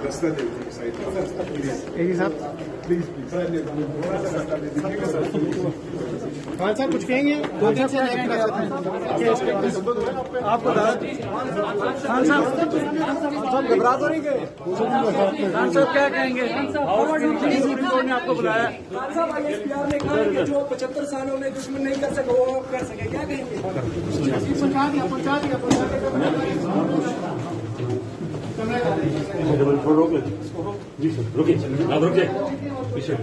रास्ता दे साइड एक ही साथ प्लीज खान साहब कुछ कहेंगे? दो तीन से आप बता खान साहब घबरा तो नहीं गए? खान साहब क्या कहेंगे? ने आपको बुलाया खान साहब ISPR ने कहा कि जो 75 सालों में दुश्मन नहीं कर सके वो कर सके, क्या कहेंगे? पहुंचा दिया रोक ले जी सर, रुकिए आप रुकिए पीछे